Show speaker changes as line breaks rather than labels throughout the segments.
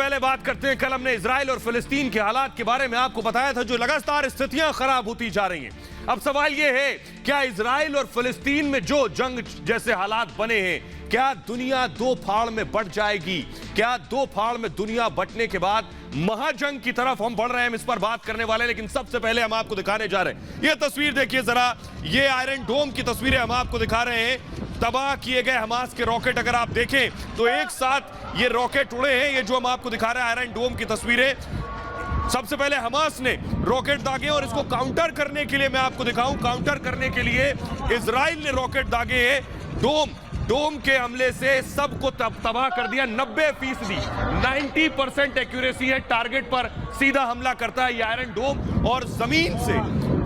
पहले बात करते हैं, कल हमने इजराइल और फिलिस्तीन के हालात के बारे में आपको बताया था, जो लगातार स्थितियां खराब होती जा रही हैं। अब सवाल यह है, क्या इजराइल और फिलिस्तीन में जो जंग जैसे हालात बने हैं, क्या दुनिया दो फाड़ में बंट जाएगी? क्या दो फाड़ में दुनिया बंटने के बाद महाजंग की तरफ हम बढ़ रहे हैं? हम इस पर बात करने वाले हैं, लेकिन सबसे पहले हम आपको दिखाने जा रहे हैं ये तस्वीर। देखिए जरा, ये आयरन डोम की तस्वीरें हम आपको दिखा रहे हैं। तबाह किए गए हमास के रॉकेट अगर आप देखें तो एक साथ ये रॉकेट उड़े हैं। ये जो हम आपको दिखा रहे हैं आयरन डोम की तस्वीरें, सबसे पहले हमास ने रॉकेट दागे और इसको काउंटर करने के लिए मैं आपको दिखाऊं, काउंटर करने के लिए इजराइल ने रॉकेट दागे हैं। डोम के हमले से सबको तबाह कर दिया। 90% 90% एक्यूरेसी है, टारगेट पर सीधा हमला करता है ये आयरन डोम, और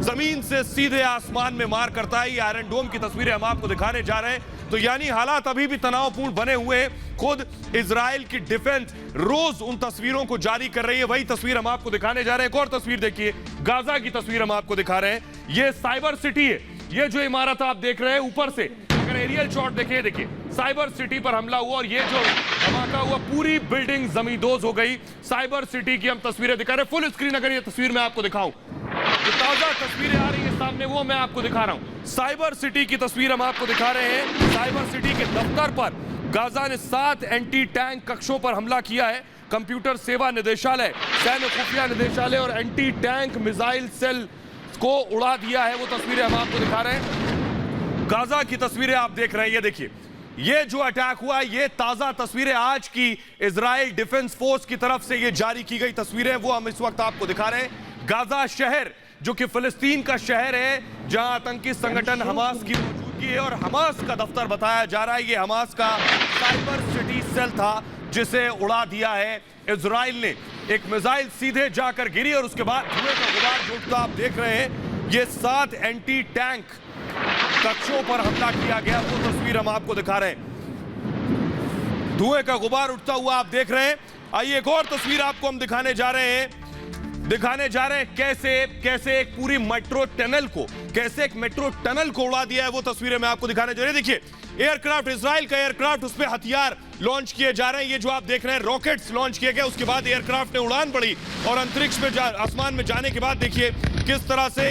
जमीन से सीधे आसमान में मार करता है। ये आयरन डोम की तस्वीरें हम आपको दिखाने जा रहे हैं। तो यानी हालात अभी भी तनावपूर्ण बने हुए हैं। खुद इजराइल की डिफेंस रोज उन तस्वीरों को जारी कर रही है, वही तस्वीर हम आपको दिखाने जा रहे हैं। एक और तस्वीर देखिए, गाजा की तस्वीर हम आपको दिखा रहे हैं। ये साइबर सिटी है, ये जो इमारत आप देख रहे हैं ऊपर से, अगर एरियल शॉट देखिए साइबर सिटी पर हमला हुआ और ये जो धमाका हुआ, पूरी बिल्डिंग जमींदोज हो गई। साइबर सिटी की हम तस्वीरें दिखा रहे हैं फुल स्क्रीन। अगर ये तस्वीर मैं आपको दिखाऊं, जो ताजा तस्वीरें आ रही है सामने, वो मैं आपको दिखा रहा हूं। साइबर सिटी की तस्वीर हम आपको दिखा रहे हैं। साइबर सिटी के दफ्तर पर गाजा ने 7 एंटी टैंक कक्षों पर हमला किया है। कंप्यूटर सेवा निदेशालय, सैन्य खुफिया निदेशालय और एंटी टैंक मिसाइल सेल को उड़ा दिया है। वो तस्वीरें हम आपको दिखा रहे हैं। गाजा की तस्वीरें आप देख रहे हैं। ये देखिए, ये जो अटैक हुआ, ये ताजा तस्वीरें आज की इजराइल डिफेंस फोर्स की तरफ से ये जारी की गई तस्वीरें, वो हम इस वक्त आपको दिखा रहे हैं। गाजा शहर जो कि फिलिस्तीन का शहर है, जहां आतंकी संगठन हमास की मौजूदगी है और हमास का दफ्तर बताया जा रहा है। ये हमास का साइबर सिटी सेल था जिसे उड़ा दिया है इजराइल ने। एक मिसाइल सीधे जाकर गिरी और उसके बाद धुएं का गुबार जो उठता आप देख रहे हैं। ये 7 एंटी टैंक कक्षों पर हमला किया गया, वो तस्वीर हम आपको दिखा रहे हैं। धुएं का गुबार उठता हुआ आप देख रहे हैं। आइए एक और तस्वीर आपको हम दिखाने जा रहे हैं कैसे एक पूरी मेट्रो टनल को, कैसे एक मेट्रो टनल को उड़ा दिया है, वो तस्वीरें मैं आपको दिखाने जा रहे हैं। देखिए, एयरक्राफ्ट, इजराइल का एयरक्राफ्ट, उस पर हथियार लॉन्च किए जा रहे हैं। ये जो आप देख रहे हैं रॉकेट्स लॉन्च किए गए, उसके बाद एयरक्राफ्ट ने उड़ान भरी और अंतरिक्ष में आसमान में जाने के बाद देखिए किस तरह से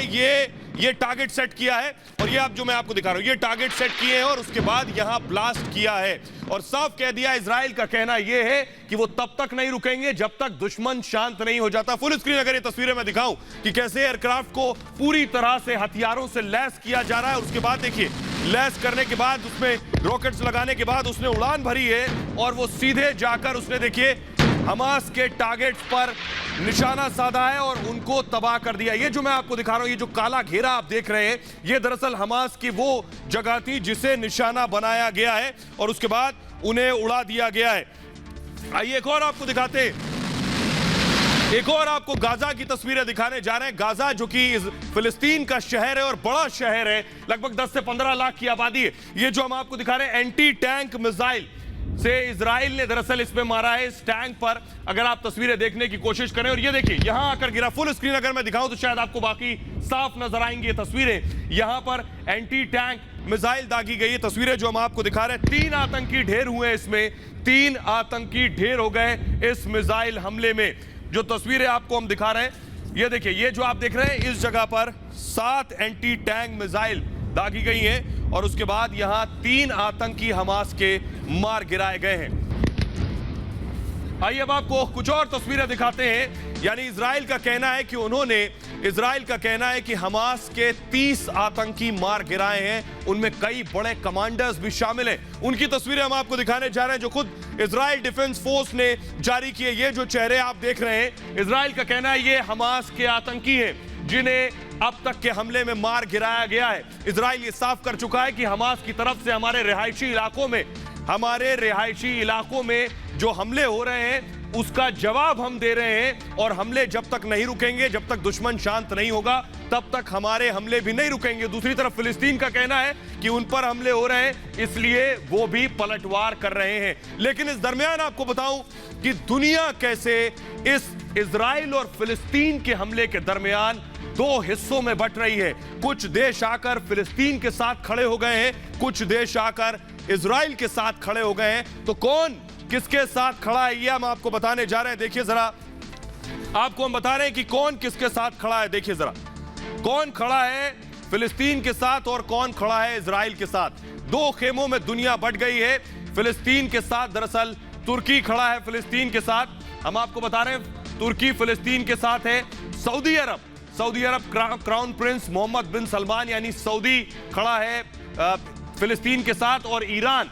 ये टारगेट सेट किया है। और ये आप जो मैं आपको दिखा रहा हूं, ये टारगेट सेट किए हैं और उसके बाद यहां ब्लास्ट किया है। और साफ कह दिया, इजराइल का कहना यह है कि वो तब तक नहीं रुकेंगे जब तक दुश्मन शांत नहीं हो जाता। फुल स्क्रीन अगर ये तस्वीरें मैं दिखाऊं कि कैसे एयरक्राफ्ट को पूरी तरह से हथियारों से लैस किया जा रहा है। उसके बाद देखिए, लैस करने के बाद, उसमें रॉकेट्स लगाने के बाद उसने उड़ान भरी है और वो सीधे जाकर उसने देखिए हमास के टारगेट्स पर निशाना साधा है और उनको तबाह कर दिया। ये जो मैं आपको दिखा रहा हूं, ये जो काला घेरा आप देख रहे हैं, ये दरअसल हमास की वो जगह थी जिसे निशाना बनाया गया है और उसके बाद उन्हें उड़ा दिया गया है। आइए एक और आपको दिखाते हैं, एक और आपको गाजा की तस्वीरें दिखाने जा रहे हैं। गाजा जो कि फिलिस्तीन का शहर है और बड़ा शहर है, लगभग 10 से 15 लाख की आबादी है। ये जो हम आपको दिखा रहे हैं, एंटी टैंक मिसाइल से इजराइल ने दरअसल इसमें मारा है, इस टैंक पर। अगर आप तस्वीरें देखने की कोशिश करें, और ये देखिए यहां आकर गिरा। फुल स्क्रीन अगर मैं दिखाऊं तो शायद आपको बाकी साफ नजर आएंगी ये तस्वीरें। यहां पर एंटी टैंक मिसाइल दागी गई। तस्वीरें जो हम आपको दिखा रहे हैं, 3 आतंकी ढेर हुए इसमें, 3 आतंकी ढेर हो गए इस मिसाइल हमले में। जो तस्वीरें आपको हम दिखा रहे हैं, ये देखिए, ये जो आप देख रहे हैं, इस जगह पर 7 एंटी टैंक मिसाइल दागी गई हैं और उसके बाद यहां 3 आतंकी हमास के मार गिराए गए हैं। आइए अब आपको कुछ और तस्वीरें दिखाते हैं। यानी इजराइल का कहना है कि हमास के 30 आतंकी मार गिराए हैं, उनमें कई बड़े कमांडर्स भी शामिल हैं। उनकी तस्वीरें हम आपको दिखाने जा रहे हैं जो खुद इजराइल डिफेंस फोर्स ने जारी की है। ये जो चेहरे आप देख रहे हैं, इजराइल का कहना है ये हमास के आतंकी हैं जिन्हें अब तक के हमले में मार गिराया गया है। इजराइल ये साफ कर चुका है कि हमास की तरफ से हमारे रिहायशी इलाकों में जो हमले हो रहे हैं उसका जवाब हम दे रहे हैं और हमले जब तक नहीं रुकेंगे, जब तक दुश्मन शांत नहीं होगा, तब तक हमारे हमले भी नहीं रुकेंगे। दूसरी तरफ फिलिस्तीन का कहना है कि उन पर हमले हो रहे हैं, इसलिए वो भी पलटवार कर रहे हैं। लेकिन इस दरमियान आपको बताऊं कि दुनिया कैसे इस इजराइल और फिलिस्तीन के हमले के दरमियान 2 हिस्सों में बंट रही है। कुछ देश आकर फिलिस्तीन के साथ खड़े हो गए हैं, कुछ देश आकर इजराइल के साथ खड़े हो गए हैं। तो कौन किसके साथ खड़ा है ये हम आपको बताने जा रहे हैं। देखिए जरा, आपको हम बता रहे हैं कि कौन किसके साथ खड़ा है। देखिए जरा, कौन खड़ा है फिलिस्तीन के साथ और कौन खड़ा है इजराइल के साथ। दो खेमों में दुनिया बट गई है। फिलिस्तीन के साथ दरअसल तुर्की खड़ा है। फिलिस्तीन के साथ हम आपको बता रहे हैं, तुर्की फिलिस्तीन के साथ है। सऊदी अरब क्राउन प्रिंस मोहम्मद बिन सलमान यानी सऊदी खड़ा है फिलिस्तीन के साथ। और ईरान,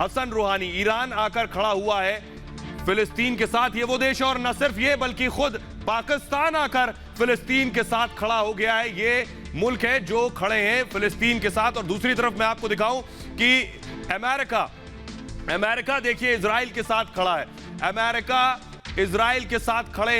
हसन रूहानी, ईरान आकर खड़ा हुआ है फिलिस्तीन के साथ। ये वो देश, और न सिर्फ ये बल्कि खुद पाकिस्तान आकर फिलिस्तीन के साथ खड़ा हो गया है। ये मुल्क है जो खड़े हैं फिलिस्तीन के साथ। और दूसरी तरफ मैं आपको दिखाऊं कि अमेरिका देखिए इजराइल के साथ खड़ा है। अमेरिका इजराइल के साथ खड़ा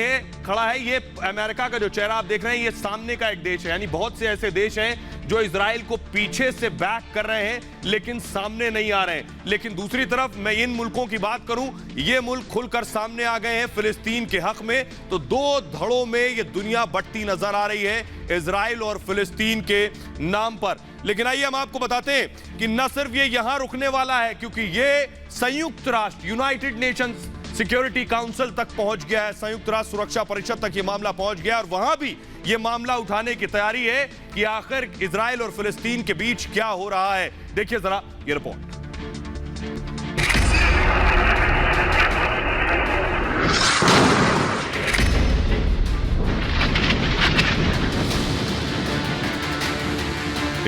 है। ये अमेरिका का जो चेहरा आप देख रहे हैं, ये सामने का एक देश है। यानी बहुत से ऐसे देश हैं जो इजराइल को पीछे से बैक कर रहे हैं लेकिन सामने नहीं आ रहे हैं। लेकिन दूसरी तरफ मैं इन मुल्कों की बात करूं, ये मुल्क खुलकर सामने आ गए हैं फिलिस्तीन के हक में। तो दो धड़ों में ये दुनिया बंटती नजर आ रही है इजराइल और फिलिस्तीन के नाम पर। लेकिन आइए हम आपको बताते हैं कि न सिर्फ ये यहां रुकने वाला है, क्योंकि ये संयुक्त राष्ट्र यूनाइटेड नेशंस सिक्योरिटी काउंसिल तक पहुंच गया है। संयुक्त राष्ट्र सुरक्षा परिषद तक ये मामला पहुंच गया और वहां भी ये मामला उठाने की तैयारी है कि आखिर इजराइल और फिलिस्तीन के बीच क्या हो रहा है। देखिए जरा ये रिपोर्ट।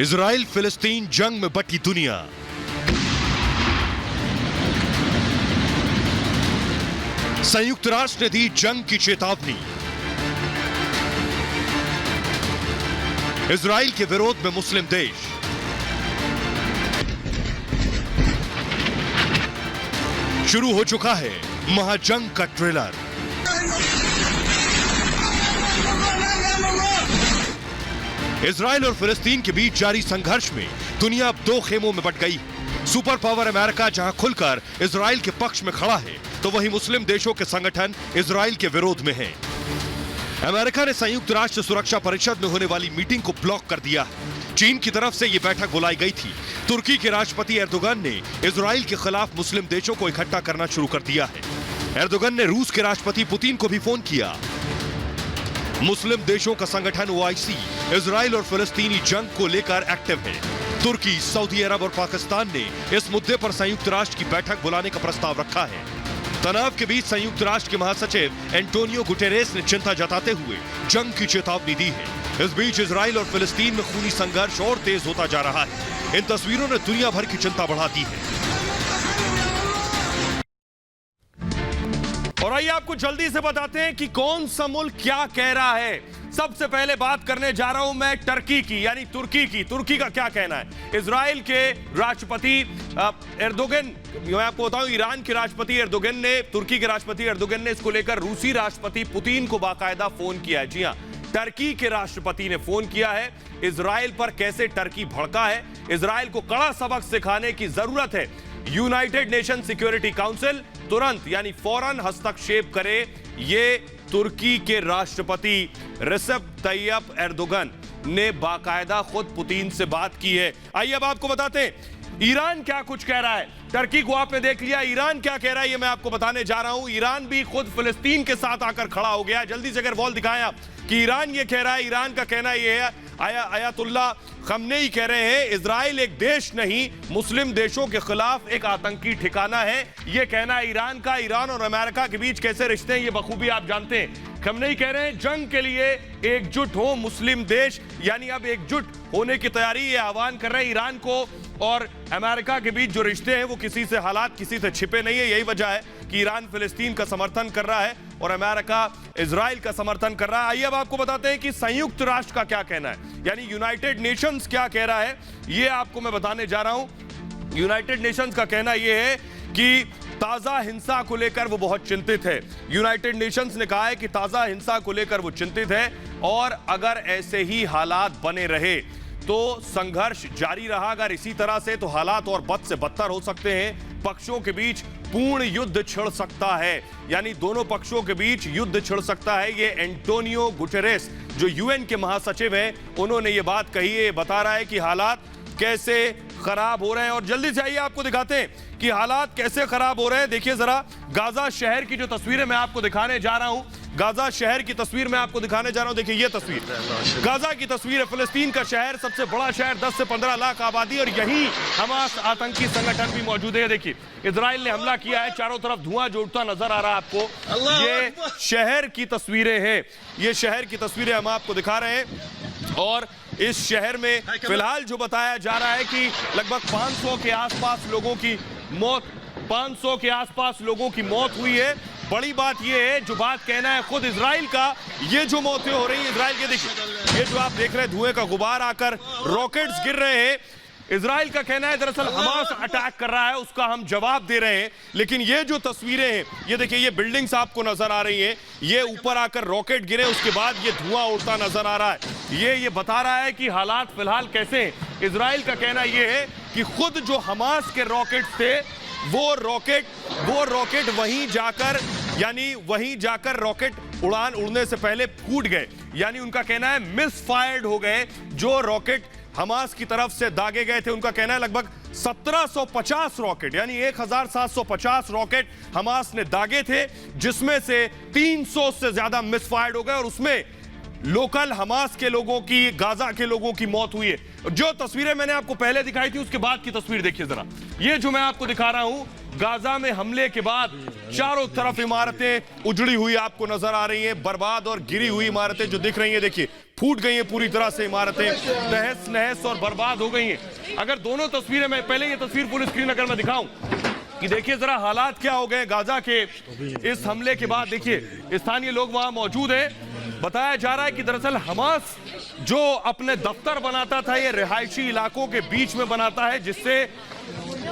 इजराइल फिलिस्तीन जंग में बटी दुनिया। संयुक्त राष्ट्र ने दी जंग की चेतावनी। इजराइल के विरोध में मुस्लिम देश। शुरू हो चुका है महाजंग का ट्रेलर। इजराइल और फिलिस्तीन के बीच जारी संघर्ष में दुनिया अब दो खेमों में बट गई। सुपर पावर अमेरिका जहां खुलकर इजराइल के पक्ष में खड़ा है, तो वहीं मुस्लिम देशों के संगठन इजराइल के विरोध में हैं। अमेरिका ने संयुक्त राष्ट्र सुरक्षा परिषद में होने वाली मीटिंग को ब्लॉक कर दिया। चीन की तरफ से यह बैठक बुलाई गई थी। तुर्की के राष्ट्रपति एर्दोगन ने इजराइल के खिलाफ मुस्लिम देशों को इकट्ठा करना शुरू कर दिया है। एर्दोगन ने रूस के राष्ट्रपति पुतिन को भी फोन किया। मुस्लिम देशों का संगठन ओआईसी इजराइल और फिलिस्तीनी जंग को लेकर एक्टिव है। तुर्की, सऊदी अरब और पाकिस्तान ने इस मुद्दे पर संयुक्त राष्ट्र की बैठक बुलाने का प्रस्ताव रखा है। तनाव के बीच संयुक्त राष्ट्र के महासचिव एंटोनियो गुटेरेस ने चिंता जताते हुए जंग की चेतावनी दी है। इस बीच इजराइल और फिलिस्तीन में खूनी संघर्ष और तेज होता जा रहा है। इन तस्वीरों ने दुनिया भर की चिंता बढ़ा दी है।
और आइए आपको जल्दी से बताते हैं कि कौन सा मुल्क क्या कह रहा है। सबसे पहले बात करने जा रहा हूं मैं टर्की की, यानी तुर्की की। तुर्की का क्या कहना है? इजराइल के राष्ट्रपति एर्दोगन, मैं आपको बताऊं, ईरान के राष्ट्रपति एर्दोगन ने, तुर्की के राष्ट्रपति एर्दोगन ने इसको लेकर रूसी राष्ट्रपति पुतिन को बाकायदा फोन किया है। जी हां, टर्की के राष्ट्रपति ने फोन किया है। इजराइल पर कैसे टर्की भड़का है, इजराइल को कड़ा सबक सिखाने की जरूरत है। यूनाइटेड नेशन सिक्योरिटी काउंसिल तुरंत यानी फौरन हस्तक्षेप करे, ये तुर्की के राष्ट्रपति रेसेप तैयप एर्दोगन ने बाकायदा खुद पुतिन से बात की है। आइए अब आपको बताते हैं ईरान क्या कुछ कह रहा है। टर्की को आपने देख लिया, ईरान क्या कह रहा है ये मैं आपको बताने जा रहा हूं। ईरान भी खुद फिलिस्तीन के साथ आकर खड़ा हो गया। जल्दी से अगर वॉल दिखाएं आप कि ईरान ये कह रहा है। ईरान का कहना यह है, आयतुल्ला खमनेई कह रहे हैं, इजराइल एक देश नहीं, मुस्लिम देशों के खिलाफ एक आतंकी ठिकाना है। यह कहना है ईरान का। ईरान और अमेरिका के बीच कैसे रिश्ते हैं ये बखूबी आप जानते हैं। खमनेई कह रहे हैं जंग के लिए एकजुट हो मुस्लिम देश, यानी अब एकजुट होने की तैयारी, ये आह्वान कर रहे हैं। ईरान को और अमेरिका के बीच जो रिश्ते हैं वो किसी से हालात किसी से छिपे नहीं है। यही वजह है कि ईरान फिलिस्तीन का समर्थन कर रहा है और अमेरिका इजराइल का समर्थन कर रहा है। आइए अब आपको बताते हैं कि संयुक्त राष्ट्र का क्या कहना है, यानी यूनाइटेड नेशंस क्या कह रहा है, ये आपको मैं बताने जा रहा हूं। यूनाइटेड नेशंस का कहना यह है कि ताजा हिंसा को लेकर वो बहुत चिंतित है। यूनाइटेड नेशंस ने कहा है कि ताजा हिंसा को लेकर वो चिंतित है और अगर ऐसे ही हालात बने रहे तो संघर्ष जारी रहा। अगर इसी तरह से तो हालात और बद से बदतर हो सकते हैं। पक्षों के बीच पूर्ण युद्ध छिड़ सकता है, यानी दोनों पक्षों के बीच युद्ध छिड़ सकता है। ये एंटोनियो गुटेरेस जो यूएन के महासचिव हैं, उन्होंने ये बात कही है। बता रहा है कि हालात कैसे खराब हो रहे हैं। और जल्दी से आइए आपको दिखाते हैं कि हालात कैसे खराब हो रहे हैं। देखिए जरा गाजा शहर की जो तस्वीरें मैं आपको दिखाने जा रहा हूं, गाजा शहर की तस्वीर मैं आपको दिखाने जा रहा हूं। देखिए ये तस्वीर गाजा की तस्वीर है। फिलिस्तीन का शहर, सबसे बड़ा शहर, 10 से 15 लाख आबादी, और यहीं हमास आतंकी संगठन भी मौजूद है। देखिए इजराइल ने हमला किया है, चारों तरफ धुआं जो उठता नजर आ रहा है आपको। ये शहर की तस्वीरें हैं, ये शहर की तस्वीरें हम आपको दिखा रहे हैं। और इस शहर में फिलहाल जो बताया जा रहा है कि लगभग 500 के आसपास लोगों की मौत, 500 के आसपास लोगों की मौत हुई है। बड़ी बात यह है, जो बात कहना है खुद इजराइल का, ये जो मौतें हो रही हैं इजराइल के, देखिए ये जो आप देख रहे हैं धुएं का गुबार आकर रॉकेट्स गिर रहे हैं। इजराइल का कहना है दरअसल हमास अटैक कर रहा है, उसका हम जवाब दे रहे हैं। लेकिन ये जो तस्वीरें हैं, ये देखिए ये बिल्डिंग्स आपको नजर आ रही हैं, ये ऊपर आकर रॉकेट गिरे, उसके बाद ये धुआं उड़ता नजर आ रहा है। ये बता रहा है कि हालात फिलहाल कैसे हैं। इजराइल का कहना यह है कि खुद जो हमास के रॉकेट थे वो रॉकेट वहीं जाकर, यानी वहीं जाकर रॉकेट उड़ान उड़ने से पहले फूट गए, यानी उनका कहना है मिस फायर्ड हो गए। जो रॉकेट हमास की तरफ से दागे गए थे, उनका कहना है लगभग 1750 रॉकेट, यानी 1750 रॉकेट हमास ने दागे थे, जिसमें से 300 से ज्यादा मिस फायर्ड हो गए, और उसमें लोकल हमास के लोगों की, गाजा के लोगों की मौत हुई है। जो तस्वीरें मैंने आपको पहले दिखाई थी, उसके बाद की तस्वीर देखिए जरा। ये जो मैं आपको दिखा रहा हूं, गाजा में हमले के बाद चारों तरफ इमारतें उजड़ी हुई आपको नजर आ रही हैं, बर्बाद और गिरी हुई इमारतें जो दिख रही हैं, देखिए फूट गई हैं पूरी तरह से इमारतें, तहस नहस और बर्बाद हो गई हैं। अगर दोनों तस्वीरें, मैं पहले ये तस्वीर फुल स्क्रीन अगर मैं दिखाऊं कि देखिए जरा हालात क्या हो गए गाजा के इस हमले के बाद। देखिए स्थानीय लोग वहां मौजूद हैं। बताया जा रहा है कि दरअसल हमास जो अपने दफ्तर बनाता था, ये रिहायशी इलाकों के बीच में बनाता है, जिससे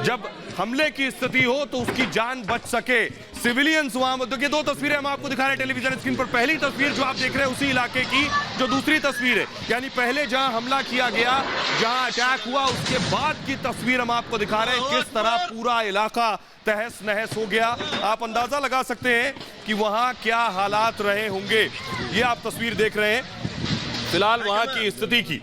जब हमले की स्थिति हो तो उसकी जान बच सके। सिविलियंस वहां, देखिए दो तस्वीरें हम आपको दिखा रहे हैं टेलीविजन स्क्रीन पर। पहली तस्वीर जो आप देख रहे हैं उसी इलाके की जो दूसरी तस्वीर है, यानी पहले जहां हमला किया गया, जहां अटैक हुआ, उसके बाद की तस्वीर हम आपको दिखा रहे हैं, किस तरह पूरा इलाका तहस नहस हो गया। आप अंदाजा लगा सकते हैं कि वहां क्या हालात रहे होंगे। ये आप तस्वीर देख रहे हैं फिलहाल वहां की स्थिति की।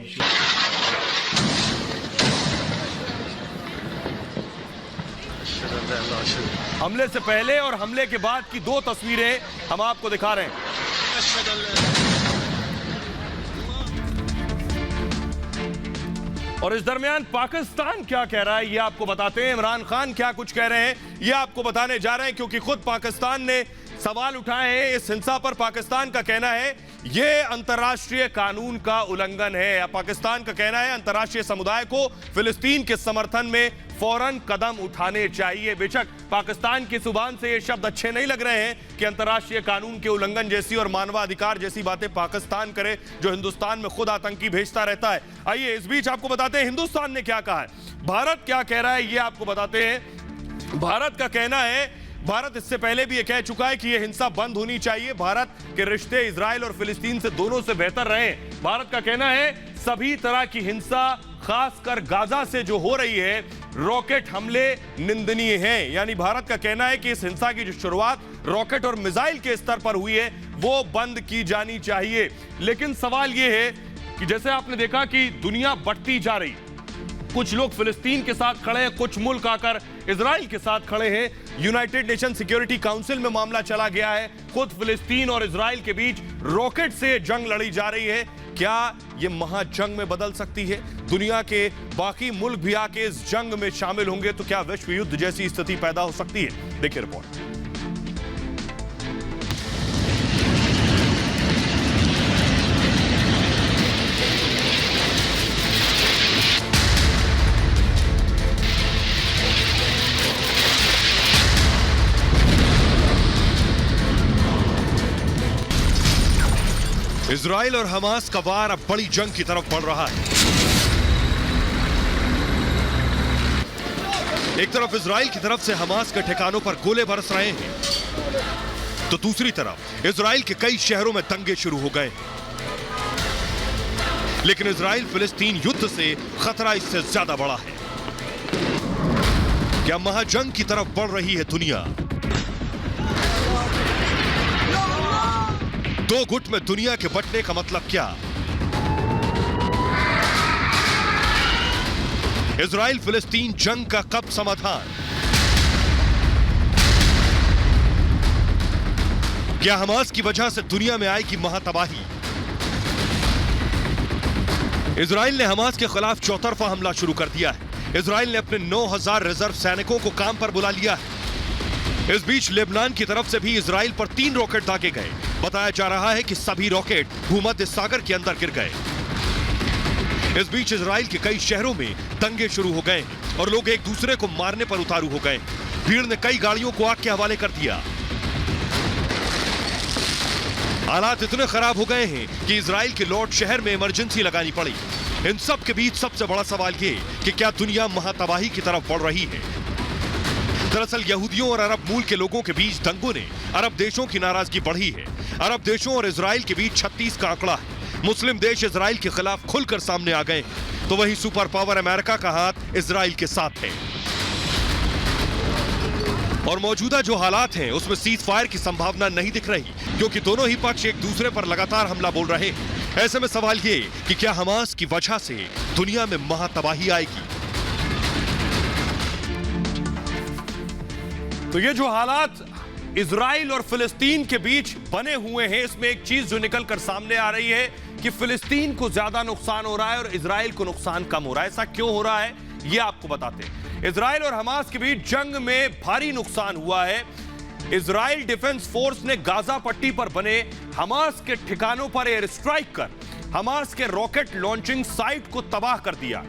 हमले से पहले और हमले के बाद की दो तस्वीरें हम आपको दिखा रहे हैं। और इस दरमियान पाकिस्तान क्या कह रहा है ये आपको बताते हैं। इमरान खान क्या कुछ कह रहे हैं ये आपको बताने जा रहे हैं, क्योंकि खुद पाकिस्तान ने सवाल उठाए हैं इस हिंसा पर। पाकिस्तान का कहना है ये अंतर्राष्ट्रीय कानून का उल्लंघन है। पाकिस्तान का कहना है अंतर्राष्ट्रीय समुदाय को फिलिस्तीन के समर्थन में फौरन कदम उठाने चाहिए। बेशक पाकिस्तान की जुबान से ये शब्द अच्छे नहीं लग रहे हैं कि अंतर्राष्ट्रीय कानून के उल्लंघन जैसी और मानवाधिकार जैसी बातें पाकिस्तान करे, जो हिंदुस्तान में खुद आतंकी भेजता रहता है। आइए इस बीच आपको बताते हैं हिंदुस्तान ने क्या कहा है, भारत क्या कह रहा है ये आपको बताते हैं। भारत का कहना है, भारत इससे पहले भी ये कह चुका है कि यह हिंसा बंद होनी चाहिए। भारत के रिश्ते इजराइल और फिलिस्तीन से दोनों से बेहतर रहे। भारत का कहना है सभी तरह की हिंसा, खासकर गाजा से जो हो रही है, रॉकेट हमले निंदनीय हैं। यानी भारत का कहना है कि इस हिंसा की जो शुरुआत रॉकेट और मिसाइल के स्तर पर हुई है वो बंद की जानी चाहिए। लेकिन सवाल यह है कि जैसे आपने देखा कि दुनिया बढ़ती जा रही, कुछ लोग फिलिस्तीन के साथ खड़े हैं, कुछ मुल्क आकर इजराइल के साथ खड़े हैं। यूनाइटेड नेशन सिक्योरिटी काउंसिल में मामला चला गया है, खुद फिलिस्तीन और इजराइल के बीच रॉकेट से जंग लड़ी जा रही है। क्या यह महाजंग में बदल सकती है? दुनिया के बाकी मुल्क भी आके इस जंग में शामिल होंगे तो क्या विश्व युद्ध जैसी स्थिति पैदा हो सकती है? देखिए रिपोर्ट।
इजराइल और हमास का वार अब बड़ी जंग की तरफ बढ़ रहा है। एक तरफ इजराइल की तरफ से हमास के ठिकानों पर गोले बरस रहे हैं, तो दूसरी तरफ इजराइल के कई शहरों में दंगे शुरू हो गए। लेकिन इजराइल फिलिस्तीन युद्ध से खतरा इससे ज्यादा बड़ा है। क्या महाजंग की तरफ बढ़ रही है दुनिया? दो गुट में दुनिया के बंटने का मतलब क्या? इजराइल फिलिस्तीन जंग का कब समाधान? क्या हमास की वजह से दुनिया में आएगी महातबाही? इजराइल ने हमास के खिलाफ चौतरफा हमला शुरू कर दिया है। इजराइल ने अपने 9000 रिजर्व सैनिकों को काम पर बुला लिया है। इस बीच लेबनान की तरफ से भी इजराइल पर 3 रॉकेट दागे गए। बताया जा रहा है कि सभी रॉकेट भूमध्य सागर के अंदर गिर गए। इस बीच इजराइल के कई शहरों में दंगे शुरू हो गए और लोग एक दूसरे को मारने पर उतारू हो गए। भीड़ ने कई गाड़ियों को आग के हवाले कर दिया। हालात इतने खराब हो गए हैं कि इजराइल के लॉर्ड शहर में इमरजेंसी लगानी पड़ी। इन सब के बीच सबसे बड़ा सवाल ये कि क्या दुनिया महातबाही की तरफ बढ़ रही है? दरअसल यहूदियों और अरब मूल के लोगों के बीच दंगों ने अरब देशों की नाराजगी बढ़ी है। अरब देशों और इजराइल के बीच 36 का आंकड़ा है। मुस्लिम देश इजराइल के खिलाफ खुलकर सामने आ गए, तो वहीं सुपर पावर अमेरिका का हाथ इजराइल के साथ है। और मौजूदा जो हालात हैं उसमें सीज फायर की संभावना नहीं दिख रही, क्योंकि दोनों ही पक्ष एक दूसरे पर लगातार हमला बोल रहे हैं। ऐसे में सवाल ये कि क्या हमास की वजह से दुनिया में महातबाही आएगी?
तो ये जो हालात इजराइल और फिलिस्तीन के बीच बने हुए हैं, इसमें एक चीज जो निकल कर सामने आ रही है कि फिलिस्तीन को ज्यादा नुकसान हो रहा है और इजराइल को नुकसान कम हो रहा है। ऐसा क्यों हो रहा है ये आपको बताते हैं। इजराइल और हमास के बीच जंग में भारी नुकसान हुआ है। इजराइल डिफेंस फोर्स ने गाजा पट्टी पर बने हमास के ठिकानों पर एयर स्ट्राइक कर हमास के रॉकेट लॉन्चिंग साइट को तबाह कर दिया।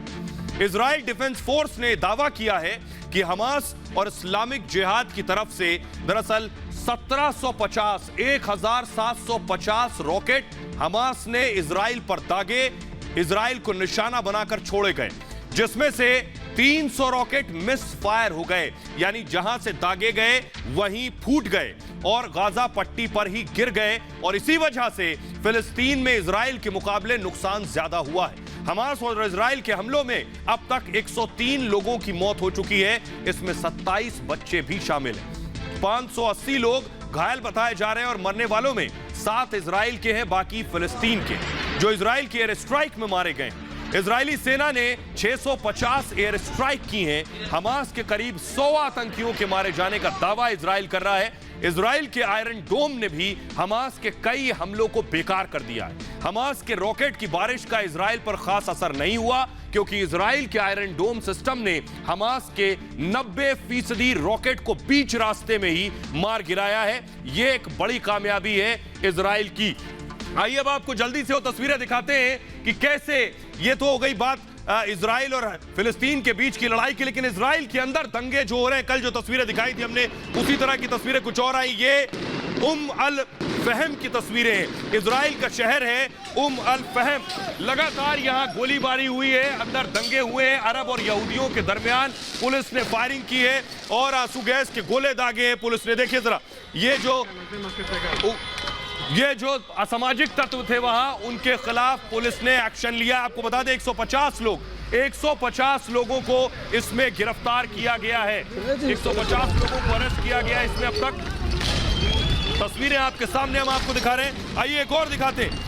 इजराइल डिफेंस फोर्स ने दावा किया है कि हमास और इस्लामिक जिहाद की तरफ से दरअसल 1750 रॉकेट हमास ने इजराइल पर दागे, इजराइल को निशाना बनाकर छोड़े गए, जिसमें से 300 रॉकेट मिस फायर हो गए, यानी जहां से दागे गए वहीं फूट गए और गाजा पट्टी पर ही गिर गए। और इसी वजह से फिलिस्तीन में इजराइल के मुकाबले नुकसान ज्यादा हुआ है। हमास और इजराइल के हमलों में अब तक 103 लोगों की मौत हो चुकी है, इसमें 27 बच्चे भी शामिल हैं। 580 लोग घायल बताए जा रहे हैं और मरने वालों में 7 इजराइल के हैं, बाकी फिलिस्तीन के, जो इजराइल की एयर स्ट्राइक में मारे गए। इजरायली सेना ने 650 एयर स्ट्राइक की हैं। हमास के करीब 100 आतंकियों के मारे जाने का दावा इजराइल कर रहा है। इजराइल के आयरन डोम ने भी हमास के कई हमलों को बेकार कर दिया है। हमास के रॉकेट की बारिश का इजराइल पर खास असर नहीं हुआ, क्योंकि इजराइल के आयरन डोम सिस्टम ने हमास के 90% रॉकेट को बीच रास्ते में ही मार गिराया है। यह एक बड़ी कामयाबी है इजराइल की। आइए अब आपको जल्दी से वो तस्वीरें दिखाते हैं कि कैसे, ये तो हो गई बात इजराइल और फिलिस्तीन के बीच की लड़ाई की, लेकिन इजराइल के अंदर दंगे जो हो रहे हैं, कल जो तस्वीरें दिखाई थी हमने उसी तरह की तस्वीरें कुछ और आई। ये अल फहम की तस्वीरें हैं। इजराइल का शहर है अल फहम। लगातार यहाँ गोलीबारी हुई है, अंदर दंगे हुए हैं। अरब और यहूदियों के दरमियान पुलिस ने फायरिंग की है और आंसू गैस के गोले दागे हैं पुलिस ने। देखिए जरा, ये जो असामाजिक तत्व थे वहां, उनके खिलाफ पुलिस ने एक्शन लिया। आपको बता दें 150 लोगों को इसमें गिरफ्तार किया गया है। 150 लोगों को अरेस्ट किया गया है इसमें अब तक। तस्वीरें आपके सामने हम आपको दिखा रहे हैं। आइए एक और दिखाते हैं।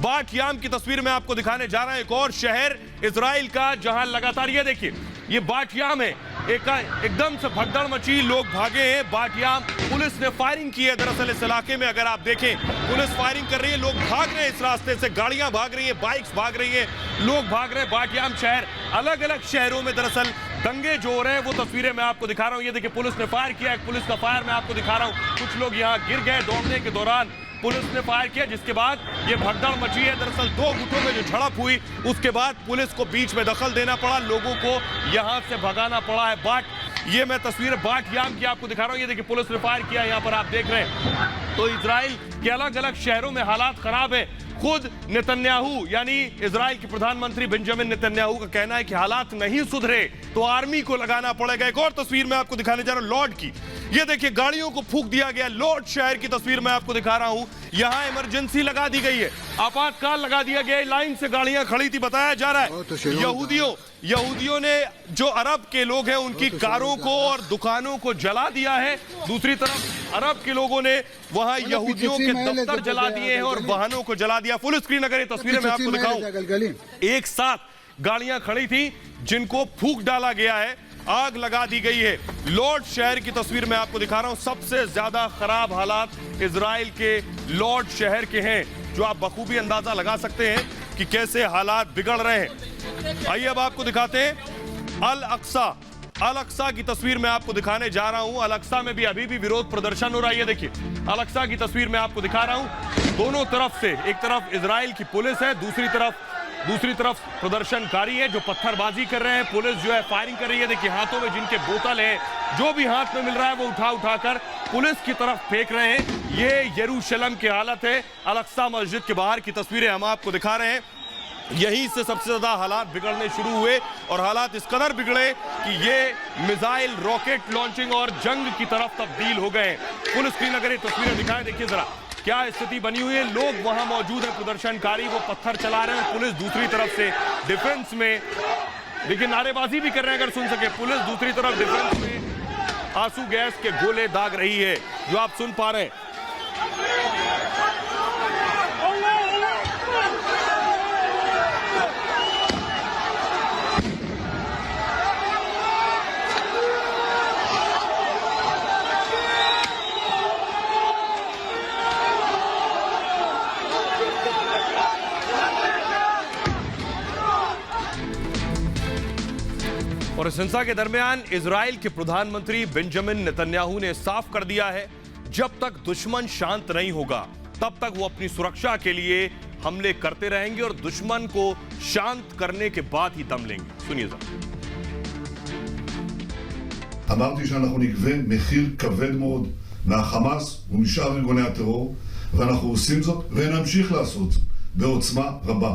बाट याम की तस्वीर में आपको दिखाने जा रहा है, एक और शहर इजराइल का जहां लगातार, ये देखिए ये बाट याम है, एकदम से भगदड़ मची, लोग भागे हैं। बाट याम पुलिस ने फायरिंग की है। दरअसल इस इलाके में अगर आप देखें, पुलिस फायरिंग कर रही है, लोग भाग रहे हैं इस रास्ते से, गाड़ियां भाग रही हैं, बाइक्स भाग रही हैं, लोग भाग रहे हैं। बाट याम शहर, अलग अलग शहरों में दरअसल दंगे जो हो रहे हैं वो तस्वीरें मैं आपको दिखा रहा हूं। ये देखिए पुलिस ने फायर किया, पुलिस का फायर मैं आपको दिखा रहा हूं। कुछ लोग यहाँ गिर गए, दौड़ने के दौरान पुलिस ने फायर किया, जिसके बाद ये भगदड़ मची है। दरअसल 2 गुटों में जो झड़प हुई, उसके बाद पुलिस को बीच में दखल देना पड़ा, लोगों को यहां से भगाना पड़ा है। ये मैं तस्वीर बाट याम की आपको दिखा रहा हूं। ये देखिए पुलिस ने फायर किया, यहां पर आप देख रहे हैं। तो इजराइल के अलग अलग शहरों में हालात खराब है। खुद नेतन्याहू यानी इजराइल के प्रधानमंत्री बेंजामिन नेतन्याहू का कहना है कि हालात नहीं सुधरे तो आर्मी को लगाना पड़ेगा। एक और तस्वीर मैं आपको दिखाने जा रहा हूं लॉर्ड की। ये देखिए गाड़ियों को फूंक दिया गया। लॉर्ड शहर की तस्वीर मैं आपको दिखा रहा हूं। यहां इमरजेंसी लगा दी गई है, आपातकाल लगा दिया गया है। लाइन से गाड़ियां खड़ी थी, बताया जा रहा है यहूदियों ने, जो अरब के लोग हैं, उनकी कारों को और दुकानों को जला दिया है। दूसरी तरफ अरब के लोगों ने वहां यहूदियों के दफ्तर जला दिए हैं और वाहनों को जला दिया। फुल स्क्रीन अगर ये तस्वीरें मैं आपको दिखाऊं, एक साथ गाड़ियां खड़ी थी जिनको फूंक डाला गया है, आग लगा दी गई है। लॉर्ड शहर की तस्वीर मैं आपको दिखा रहा हूं। सबसे ज्यादा खराब हालात इजराइल के लॉर्ड शहर के हैं, जो आप बखूबी अंदाजा लगा सकते हैं कि कैसे हालात बिगड़ रहे हैं। आइए अब आपको दिखाते हैं अल अक्सा। अल अक्सा की तस्वीर मैं आपको दिखाने जा रहा हूं। अल अक्सा में भी अभी भी विरोध प्रदर्शन हो रहा है। देखिए अल अक्सा की तस्वीर मैं आपको दिखा रहा हूं। दोनों तरफ से, एक तरफ इजराइल की पुलिस है, दूसरी तरफ प्रदर्शनकारी है जो पत्थरबाजी कर रहे हैं। पुलिस जो है फायरिंग कर रही है। देखिए हाथों में जिनके बोतल है, जो भी हाथ में मिल रहा है वो उठाकर पुलिस की तरफ फेंक रहे हैं। ये यरूशलेम की हालत है। अल अक्सा मस्जिद के बाहर की तस्वीरें हम आपको दिखा रहे हैं। यहीं से सबसे ज्यादा हालात बिगड़ने शुरू हुए और हालात इस कदर बिगड़े कि ये मिसाइल, रॉकेट लॉन्चिंग और जंग की तरफ तब्दील हो गए। फुल स्क्रीन अगर ये तस्वीरें दिखाएं, देखिए जरा क्या स्थिति बनी हुई है। लोग वहां मौजूद है, प्रदर्शनकारी वो पत्थर चला रहे हैं, पुलिस दूसरी तरफ से डिफेंस में देखिए नारेबाजी भी कर रहे हैं अगर सुन सके। पुलिस दूसरी तरफ डिफेंस में आंसू गैस के गोले दाग रही है, जो आप सुन पा रहे हैं। और इस हिंसा के दरमियान इजराइल के प्रधानमंत्री बेंजामिन नेतन्याहू ने साफ कर दिया है, जब तक दुश्मन शांत नहीं होगा तब तक वो अपनी सुरक्षा के लिए हमले करते रहेंगे और दुश्मन को शांत करने के बाद ही दम लेंगे। सुनिए जरा।
אמרתי שאנחנו נגבה מחיר כבד מאוד מהחמאס ומשאר ארגוני הטרור, ואנחנו עושים זאת ונמשיך לעשות זאת בעוצמה רבה.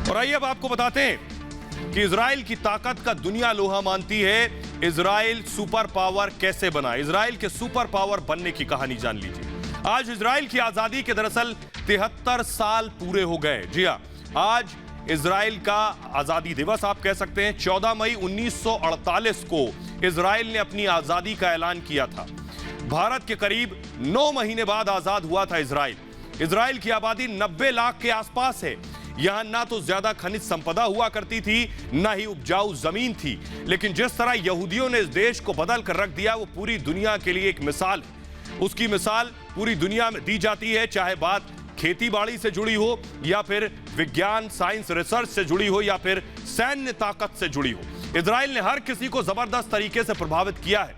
और आइए अब आपको बताते हैं कि इजराइल की ताकत का दुनिया लोहा मानती है। इजराइल सुपर पावर कैसे बना, इजराइल के सुपर पावर बनने की कहानी जान लीजिए। आज इजराइल की आजादी के दरअसल 73 साल पूरे हो गए। जी हां, आज इजराइल का आजादी दिवस आप कह सकते हैं। 14 मई 1948 को इजराइल ने अपनी आजादी का ऐलान किया था। भारत के करीब 9 महीने बाद आजाद हुआ था इजराइल। इजराइल की आबादी 90 लाख के आसपास है। यहां ना तो ज्यादा खनिज संपदा हुआ करती थी, ना ही उपजाऊ जमीन थी, लेकिन जिस तरह यहूदियों ने इस देश को बदल कर रख दिया वो पूरी दुनिया के लिए एक मिसाल है। उसकी मिसाल पूरी दुनिया में दी जाती है, चाहे बात खेती बाड़ी से जुड़ी हो या फिर विज्ञान साइंस रिसर्च से जुड़ी हो या फिर सैन्य ताकत से जुड़ी हो। इजराइल ने हर किसी को जबरदस्त तरीके से प्रभावित किया है।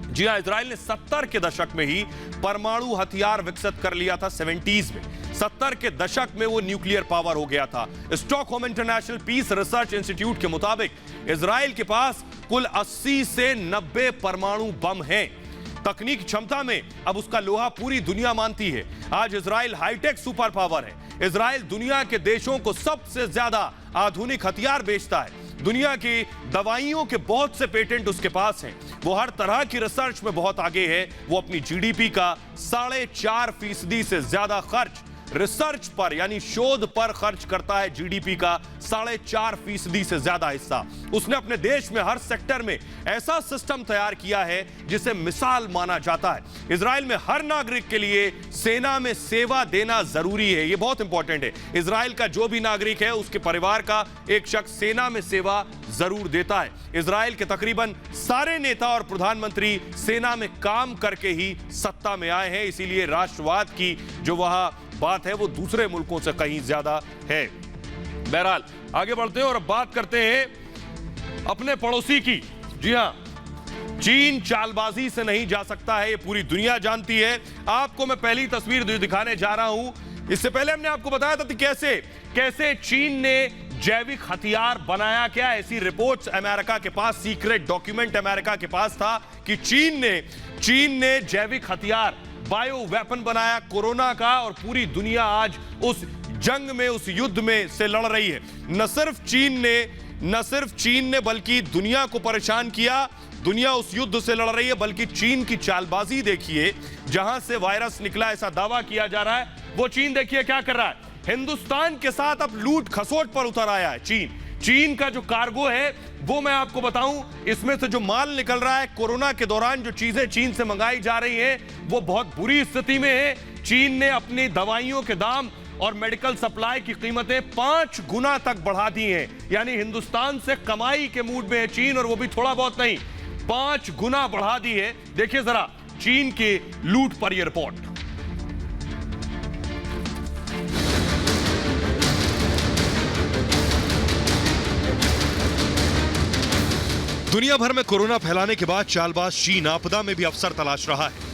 जी हां, इजराइल ने 70 के दशक में ही परमाणु हथियार विकसित कर लिया था। 70s में, 70 के दशक में वो न्यूक्लियर पावर हो गया था। Stockholm International Peace Research Institute के मुताबिक इजराइल के पास कुल 80 से 90 परमाणु बम हैं। तकनीक क्षमता में अब उसका लोहा पूरी दुनिया मानती है। आज इजराइल हाईटेक सुपर पावर है। इजराइल दुनिया के देशों को सबसे ज्यादा आधुनिक हथियार बेचता है। दुनिया की दवाइयों के बहुत से पेटेंट उसके पास हैं। वो हर तरह की रिसर्च में बहुत आगे है। वो अपनी जीडीपी का 4.5% से ज्यादा खर्च रिसर्च पर यानी शोध पर खर्च करता है। जीडीपी का 4.5% से ज्यादा हिस्सा उसने अपने देश में हर सेक्टर में ऐसा सिस्टम तैयार किया है जिसे मिसाल माना जाता है। इजराइल में हर नागरिक के लिए सेना में सेवा देना जरूरी है। यह बहुत इंपॉर्टेंट है। इजराइल का जो भी नागरिक है उसके परिवार का एक शख्स सेना में सेवा जरूर देता है। इजराइल के तकरीबन सारे नेता और प्रधानमंत्री सेना में काम करके ही सत्ता में आए हैं। इसीलिए राष्ट्रवाद की जो वहां बात है वो दूसरे मुल्कों से कहीं ज्यादा है। बहरहाल आगे बढ़ते हैं और अब बात करते हैं अपने पड़ोसी की। जी हां, चीन चालबाजी से नहीं जा सकता है, ये पूरी दुनिया जानती है। आपको मैं पहली तस्वीर दिखाने जा रहा हूं। इससे पहले हमने आपको बताया था कि कैसे चीन ने जैविक हथियार बनाया। क्या ऐसी रिपोर्ट्स अमेरिका के पास, सीक्रेट डॉक्यूमेंट अमेरिका के पास था कि चीन ने जैविक हथियार, बायो वेपन बनाया कोरोना का, और पूरी दुनिया आज उस जंग में, उस युद्ध में से लड़ रही है। न सिर्फ चीन ने बल्कि दुनिया को परेशान किया। दुनिया उस युद्ध से लड़ रही है, बल्कि चीन की चालबाजी देखिए। जहां से वायरस निकला ऐसा दावा किया जा रहा है, वो चीन देखिए क्या कर रहा है। हिंदुस्तान के साथ अब लूट खसोट पर उतर आया है चीन का जो कार्गो है वो मैं आपको बताऊं, इसमें से जो माल निकल रहा है, कोरोना के दौरान जो चीजें चीन से मंगाई जा रही हैं वो बहुत बुरी स्थिति में है। चीन ने अपनी दवाइयों के दाम और मेडिकल सप्लाई की कीमतें 5 गुना तक बढ़ा दी हैं। यानी हिंदुस्तान से कमाई के मूड में है चीन, और वो भी थोड़ा बहुत नहीं, 5 गुना बढ़ा दी है। देखिए जरा चीन की लूट पर यह रिपोर्ट।
दुनिया भर में कोरोना फैलाने के बाद चालबाज चीन आपदा में भी अवसर तलाश रहा है।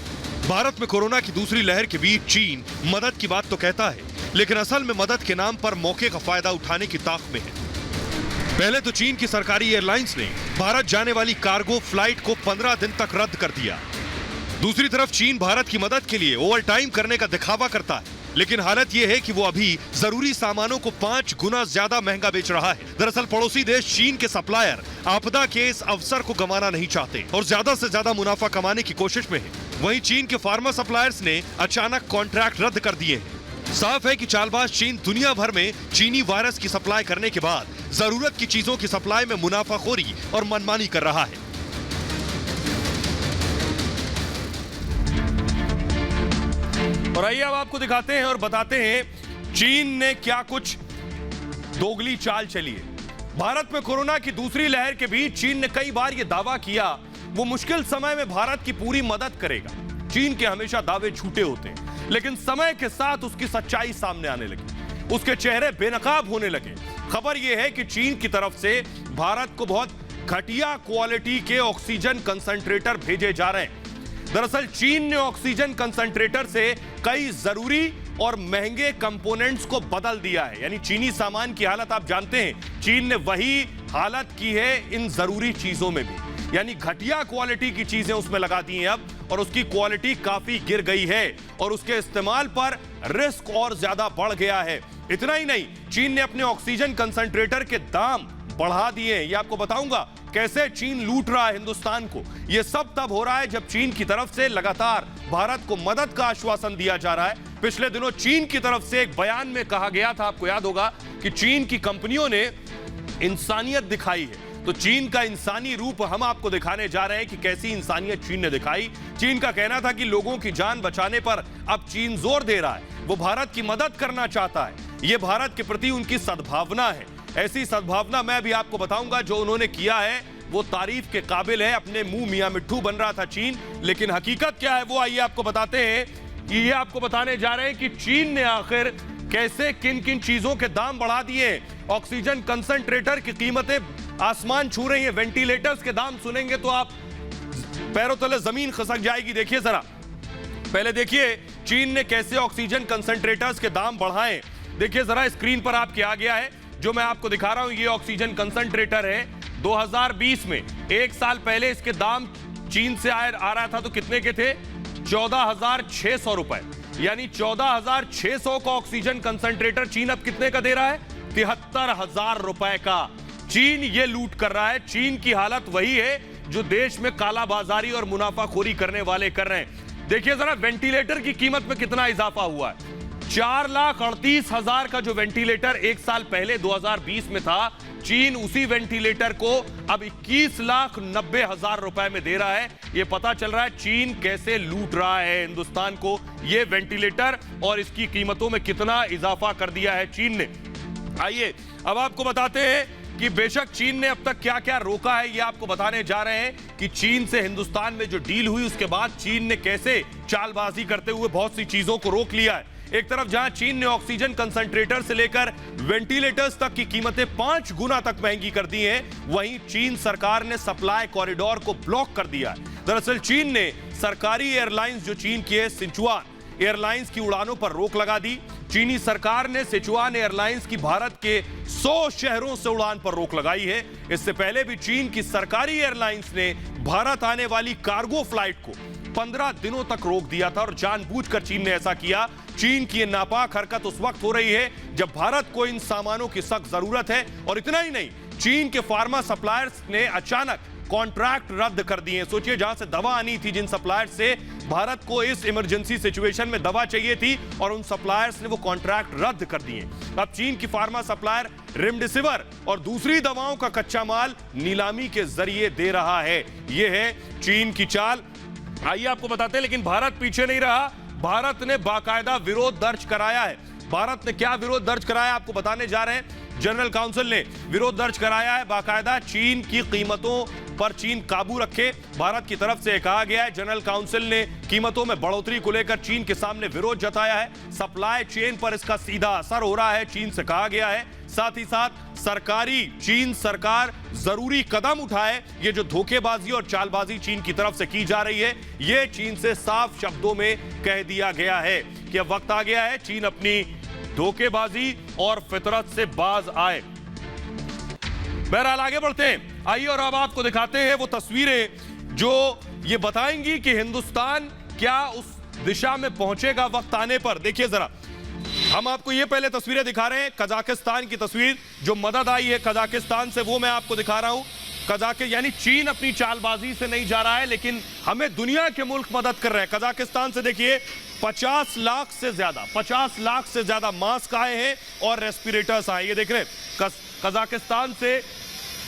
भारत में कोरोना की दूसरी लहर के बीच चीन मदद की बात तो कहता है, लेकिन असल में मदद के नाम पर मौके का फायदा उठाने की ताक में है। पहले तो चीन की सरकारी एयरलाइंस ने भारत जाने वाली कार्गो फ्लाइट को 15 दिन तक रद्द कर दिया। दूसरी तरफ चीन भारत की मदद के लिए ओवर टाइम करने का दिखावा करता है, लेकिन हालत यह है कि वो अभी जरूरी सामानों को 5 गुना ज्यादा महंगा बेच रहा है। दरअसल पड़ोसी देश चीन के सप्लायर आपदा के इस अवसर को गंवाना नहीं चाहते और ज्यादा से ज्यादा मुनाफा कमाने की कोशिश में है। वहीं चीन के फार्मा सप्लायर्स ने अचानक कॉन्ट्रैक्ट रद्द कर दिए हैं। साफ है कि चालबाज चीन दुनिया भर में चीनी वायरस की सप्लाई करने के बाद जरूरत की चीजों की सप्लाई में मुनाफाखोरी और मनमानी कर रहा है।
और आइए अब आपको दिखाते हैं और बताते हैं चीन ने क्या कुछ दोगली चाल चली है। भारत में कोरोना की दूसरी लहर के बीच चीन ने कई बार यह दावा किया वो मुश्किल समय में भारत की पूरी मदद करेगा। चीन के हमेशा दावे झूठे होते हैं, लेकिन समय के साथ उसकी सच्चाई सामने आने लगी, उसके चेहरे बेनकाब होने लगे। खबर यह है कि चीन की तरफ से भारत को बहुत घटिया क्वालिटी के ऑक्सीजन कंसंट्रेटर भेजे जा रहे हैं। दरअसल चीन ने ऑक्सीजन कंसंट्रेटर से कई जरूरी और महंगे कंपोनेंट्स को बदल दिया है। यानी चीनी सामान की हालत आप जानते हैं, चीन ने वही हालत की है इन जरूरी चीजों में भी। यानी घटिया क्वालिटी की चीजें उसमें लगा दी हैं अब, और उसकी क्वालिटी काफी गिर गई है और उसके इस्तेमाल पर रिस्क और ज्यादा बढ़ गया है। इतना ही नहीं, चीन ने अपने ऑक्सीजन कंसंट्रेटर के दाम बढ़ा दिए। ये आपको बताऊंगा कैसे चीन लूट रहा है हिंदुस्तान को। यह सब तब हो रहा है जब चीन की तरफ से लगातार भारत को मदद का आश्वासन दिया जा रहा है। पिछले दिनों चीन की तरफ से एक बयान में कहा गया था, आपको याद होगा, कि चीन की कंपनियों ने इंसानियत दिखाई है। तो चीन का इंसानी रूप हम आपको दिखाने जा रहे हैं कि कैसी इंसानियत चीन ने दिखाई। चीन का कहना था कि लोगों की जान बचाने पर अब चीन जोर दे रहा है, वो भारत की मदद करना चाहता है। यह भारत के प्रति उनकी सद्भावना है। ऐसी सद्भावना मैं भी आपको बताऊंगा जो उन्होंने किया है वो तारीफ के काबिल है। अपने मुंह मियां मिट्ठू बन रहा था चीन, लेकिन हकीकत क्या है वो आइए आपको बताते हैं। ये आपको बताने जा रहे हैं कि चीन ने आखिर कैसे किन किन चीजों के दाम बढ़ा दिए। ऑक्सीजन कंसंट्रेटर की कीमतें आसमान छू रही हैं। वेंटिलेटर्स के दाम सुनेंगे तो आप पैरों तले जमीन खिसक जाएगी। देखिए जरा, पहले देखिए चीन ने कैसे ऑक्सीजन कंसंट्रेटर्स के दाम बढ़ाए। देखिए जरा, स्क्रीन पर आपके आ गया है जो मैं आपको दिखा रहा हूं। ये ऑक्सीजन कंसंट्रेटर है 2020 में। एक साल पहले इसके दाम चीन से आ रहा था तो कितने के थे? 14,600 रुपए। यानी 14,600 का ऑक्सीजन कंसंट्रेटर चीन अब कितने का दे रहा है? 73,000 रुपए का। चीन ये लूट कर रहा है। चीन की हालत वही है जो देश में कालाबाजारी और मुनाफाखोरी करने वाले कर रहे हैं। देखिए जरा, वेंटिलेटर की कीमत में कितना इजाफा हुआ है। 4,38,000 का जो वेंटिलेटर एक साल पहले 2020 में था, चीन उसी वेंटिलेटर को अब 21,90,000 रुपए में दे रहा है। यह पता चल रहा है चीन कैसे लूट रहा है हिंदुस्तान को। यह वेंटिलेटर और इसकी कीमतों में कितना इजाफा कर दिया है चीन ने। आइए अब आपको बताते हैं कि बेशक चीन ने अब तक क्या क्या रोका है। यह आपको बताने जा रहे हैं कि चीन से हिंदुस्तान में जो डील हुई उसके बाद चीन ने कैसे चालबाजी करते हुए बहुत सी चीजों को रोक लिया है। एक तरफ जहां चीन ने ऑक्सीजन कंसंट्रेटर से लेकर वेंटिलेटर्स तक की कीमतें 5 गुना तक महंगी कर दी हैं, वहीं चीन सरकार ने सप्लाई कॉरिडोर को ब्लॉक कर दिया है। दरअसल चीन ने सरकारी एयरलाइंस जो चीन की है, सिचुआन एयरलाइंस की उड़ानों पर रोक लगा दी। चीनी सरकार ने सिचुआन एयरलाइंस की भारत के 100 शहरों से उड़ान पर रोक लगाई है। इससे पहले भी चीन की सरकारी एयरलाइंस ने भारत आने वाली कार्गो फ्लाइट को 15 दिनों तक रोक दिया था और जानबूझकर चीन ने ऐसा किया। चीन की नापाक हरकत उस वक्त हो रही है जब भारत को इन सामानों की सख्त जरूरत है। और इतना ही नहीं, चीन के फार्मा सप्लायर्स ने अचानक कॉन्ट्रैक्ट रद्द कर दिए। सोचिए, जहां से दवा आनी थी, जिन सप्लायर्स से भारत को इस इमरजेंसी सिचुएशन में दवा चाहिए थी, और उन सप्लायर्स ने वो कॉन्ट्रैक्ट रद्द कर दिए। अब चीन की फार्मा सप्लायर रेमडेसिविर और दूसरी दवाओं का कच्चा माल नीलामी के जरिए दे रहा है। यह है चीन की चाल। आइए आपको बताते हैं, लेकिन भारत पीछे नहीं रहा। भारत ने बाकायदा विरोध दर्ज कराया है। भारत ने क्या विरोध दर्ज कराया आपको बताने जा रहे हैं। जनरल काउंसिल ने विरोध दर्ज कराया है बाकायदा चीन की कीमतों पर चीन काबू रखे। भारत की तरफ से कहा गया है जनरल काउंसिल ने कीमतों में बढ़ोतरी को लेकर चीन के सामने विरोध जताया है। सप्लाई चेन पर इसका सीधा असर हो रहा है, चीन से कहा गया है। साथ ही साथ चीन सरकार जरूरी कदम उठाए। ये जो धोखेबाजी और चालबाजी चीन की तरफ से की जा रही है, ये चीन से साफ शब्दों में कह दिया गया है कि अब वक्त आ गया है चीन अपनी धोखेबाजी और फितरत से बाज आए। बहरहाल आगे बढ़ते हैं, आइए और अब आपको दिखाते हैं वो तस्वीरें जो ये बताएंगी कि हिंदुस्तान क्या उस दिशा में पहुंचेगा वक्त आने पर। देखिए जरा, हम आपको ये पहले तस्वीरें दिखा रहे हैं, कजाकिस्तान की तस्वीर जो मदद आई है कजाकिस्तान से, वो मैं आपको दिखा रहा हूं। यानी चीन अपनी चालबाजी से नहीं जा रहा है, लेकिन हमें दुनिया के मुल्क मदद कर रहे हैं। कजाकिस्तान से देखिए 50 लाख से ज्यादा मास्क आए हैं और रेस्पिरेटर्स आए। ये देख रहे हैं कजाकिस्तान से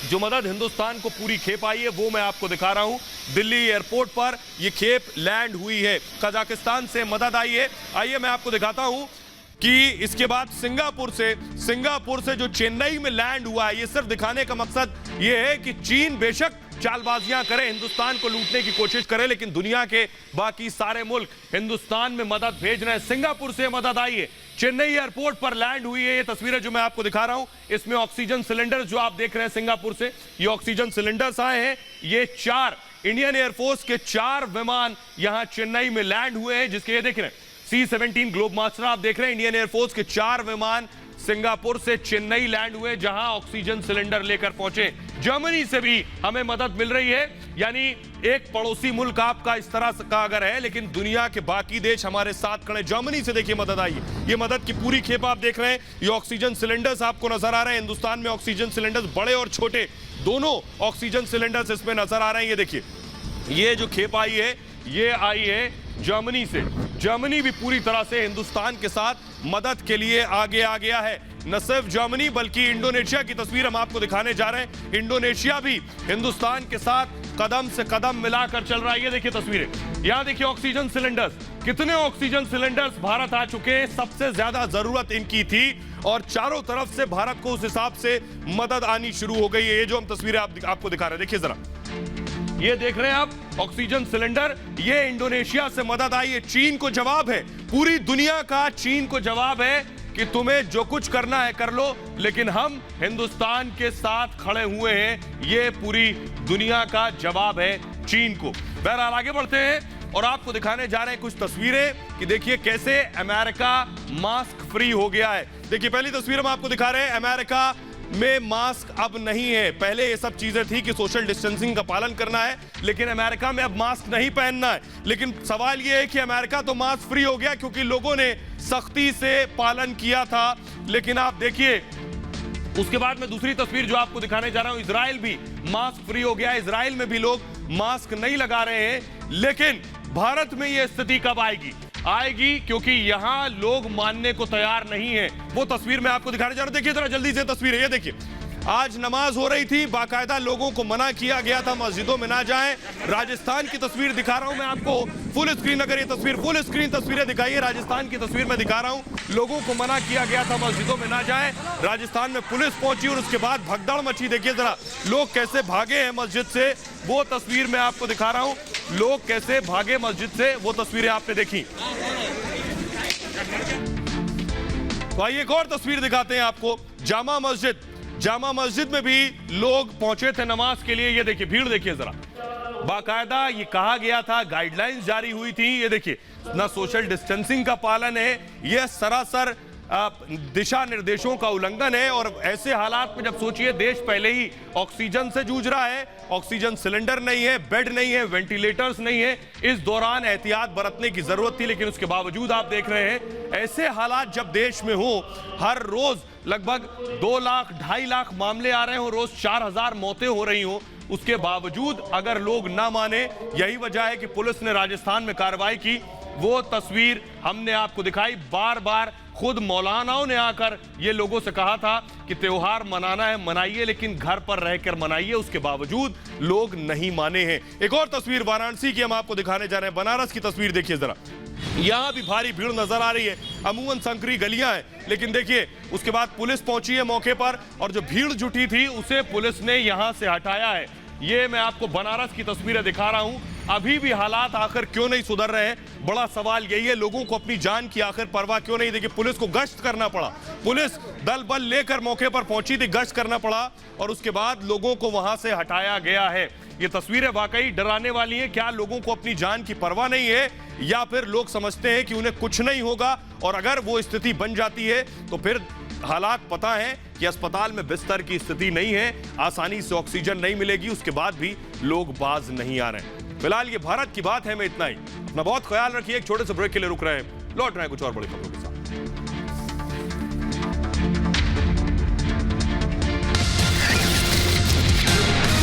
जो मदद हिंदुस्तान को पूरी खेप आई है, वो मैं आपको दिखा रहा हूं। दिल्ली एयरपोर्ट पर ये खेप लैंड हुई है, कजाकिस्तान से मदद आई है। आइए मैं आपको दिखाता हूं कि इसके बाद सिंगापुर से जो चेन्नई में लैंड हुआ है। ये सिर्फ दिखाने का मकसद ये है कि चीन बेशक चालबाजियां करे, हिंदुस्तान को लूटने की कोशिश करे, लेकिन दुनिया के बाकी सारे मुल्क हिंदुस्तान में मदद भेज रहे हैं। सिंगापुर से मदद आई है, चेन्नई एयरपोर्ट पर लैंड हुई है। ये तस्वीरें जो मैं आपको दिखा रहा हूं, इसमें ऑक्सीजन सिलेंडर जो आप देख रहे हैं सिंगापुर से, ये ऑक्सीजन सिलेंडर्स आए हैं। ये 4 इंडियन एयरफोर्स के 4 विमान यहां चेन्नई में लैंड हुए हैं, जिसके ये देख रहे हैं C-17 ग्लोब मास्टर आप देख रहे हैं। इंडियन एयरफोर्स के 4 विमान सिंगापुर से चेन्नई लैंड हुए, जहां ऑक्सीजन सिलेंडर लेकर पहुंचे। जर्मनी से भी हमें मदद मिल रही है, यानी एक पड़ोसी मुल्क आपका इस तरह का अगर है, लेकिन दुनिया के बाकी देश हमारे साथ खड़े। जर्मनी से देखिए मदद आई है, ये मदद की पूरी खेप आप देख रहे हैं। ये ऑक्सीजन सिलेंडर्स आपको नजर आ रहे हैं। हिंदुस्तान में ऑक्सीजन सिलेंडर्स बड़े और छोटे दोनों ऑक्सीजन सिलेंडर्स इसमें नजर आ रहे हैं। ये देखिए, ये जो खेप आई है ये आई है जर्मनी से। जर्मनी भी पूरी तरह से हिंदुस्तान के साथ मदद के लिए आगे आ गया है। न सिर्फ जर्मनी बल्कि इंडोनेशिया की तस्वीर हम आपको दिखाने जा रहे हैं। इंडोनेशिया भी हिंदुस्तान के साथ कदम से कदम मिलाकर चल रहा है। ये देखिए तस्वीरें, यहां देखिए ऑक्सीजन सिलेंडर्स, कितने ऑक्सीजन सिलेंडर्स भारत आ चुके हैं। सबसे ज्यादा जरूरत इनकी थी और चारों तरफ से भारत को उस हिसाब से मदद आनी शुरू हो गई है। ये जो हम तस्वीरें आपको दिखा रहे हैं, देखिए जरा, ये देख रहे हैं आप ऑक्सीजन सिलेंडर, ये इंडोनेशिया से मदद आई है। चीन को जवाब है, पूरी दुनिया का चीन को जवाब है कि तुम्हें जो कुछ करना है कर लो, लेकिन हम हिंदुस्तान के साथ खड़े हुए हैं। ये पूरी दुनिया का जवाब है चीन को। बहरहाल आगे बढ़ते हैं और आपको दिखाने जा रहे हैं कुछ तस्वीरें कि देखिए कैसे अमेरिका मास्क फ्री हो गया है। देखिए पहली तस्वीर हम आपको दिखा रहे हैं, अमेरिका में मास्क अब नहीं है। पहले ये सब चीजें थी कि सोशल डिस्टेंसिंग का पालन करना है, लेकिन अमेरिका में अब मास्क नहीं पहनना है। लेकिन सवाल ये है कि अमेरिका तो मास्क फ्री हो गया क्योंकि लोगों ने सख्ती से पालन किया था, लेकिन आप देखिए उसके बाद में दूसरी तस्वीर जो आपको दिखाने जा रहा हूं, इजराइल भी मास्क फ्री हो गया है। इजराइल में भी लोग मास्क नहीं लगा रहे हैं, लेकिन भारत में यह स्थिति कब आएगी क्योंकि यहां लोग मानने को तैयार नहीं है। वो तस्वीर मैं आपको दिखाने जा रहा हूं, देखिए जरा जल्दी से तस्वीर है। ये देखिए, आज नमाज हो रही थी, बाकायदा लोगों को मना किया गया था मस्जिदों में ना जाएं। राजस्थान की तस्वीर दिखा रहा हूं मैं आपको फुल स्क्रीन, अगर ये तस्वीर फुल स्क्रीन तस्वीरें दिखाइए। राजस्थान की तस्वीर मैं दिखा रहा हूं, लोगों को मना किया गया था मस्जिदों में ना जाएं। राजस्थान में पुलिस पहुंची और उसके बाद भगदड़ मची। देखिए जरा लोग कैसे भागे हैं मस्जिद से, वो तस्वीर मैं आपको दिखा रहा हूं, लोग कैसे भागे मस्जिद से, वो तस्वीरें आपने देखी। तो आइए एक और तस्वीर दिखाते हैं आपको, जामा मस्जिद में भी लोग पहुंचे थे नमाज के लिए। ये देखिए भीड़ देखिए जरा, बाकायदा ये कहा गया था, गाइडलाइंस जारी हुई थी। ये देखिए ना सोशल डिस्टेंसिंग का पालन है, यह सरासर दिशा निर्देशों का उल्लंघन है। और ऐसे हालात में जब सोचिए देश पहले ही ऑक्सीजन से जूझ रहा है, ऑक्सीजन सिलेंडर नहीं है, बेड नहीं है, वेंटिलेटर्स नहीं है, इस दौरान एहतियात बरतने की जरूरत थी, लेकिन उसके बावजूद आप देख रहे हैं ऐसे हालात जब देश में हो, हर रोज लगभग 2 लाख 2.5 लाख मामले आ रहे हो, रोज 4000 मौतें हो रही हो, उसके बावजूद अगर लोग ना माने, यही वजह है कि पुलिस ने राजस्थान में कार्रवाई की। वो तस्वीर हमने आपको दिखाई, बार बार खुद मौलानाओं ने आकर ये लोगों से कहा था कि त्योहार मनाना है मनाइए, लेकिन घर पर रहकर मनाइए। उसके बावजूद लोग नहीं माने हैं। एक और तस्वीर वाराणसी की हम आपको दिखाने जा रहे हैं। बनारस की तस्वीर देखिए जरा, यहां भी भारी भीड़ नजर आ रही है। अमूमन संकरी गलियां हैं, लेकिन देखिए उसके बाद पुलिस पहुंची है मौके पर और जो भीड़ जुटी थी उसे पुलिस ने यहां से हटाया है। ये मैं आपको बनारस की तस्वीरें दिखा रहा हूं। अभी भी हालात आखिर क्यों नहीं सुधर रहे हैं, बड़ा सवाल यही है। लोगों को अपनी जान की आखिर परवाह क्यों नहीं? देखिए पुलिस को गश्त करना पड़ा, पुलिस दल बल लेकर मौके पर पहुंची थी, गश्त करना पड़ा और उसके बाद लोगों को वहां से हटाया गया है। ये तस्वीरें वाकई डराने वाली हैं। क्या लोगों को अपनी जान की परवाह नहीं है या फिर लोग समझते हैं कि उन्हें कुछ नहीं होगा, और अगर वो स्थिति बन जाती है तो फिर हालात पता है कि अस्पताल में बिस्तर की स्थिति नहीं है, आसानी से ऑक्सीजन नहीं मिलेगी, उसके बाद भी लोग बाज नहीं आ रहे हैं। फिलहाल ये भारत की बात है में इतना ही। अपना बहुत ख्याल रखिए। एक छोटे से ब्रेक के लिए रुक रहे हैं, लौट रहे हैं कुछ और बड़ी खबरों।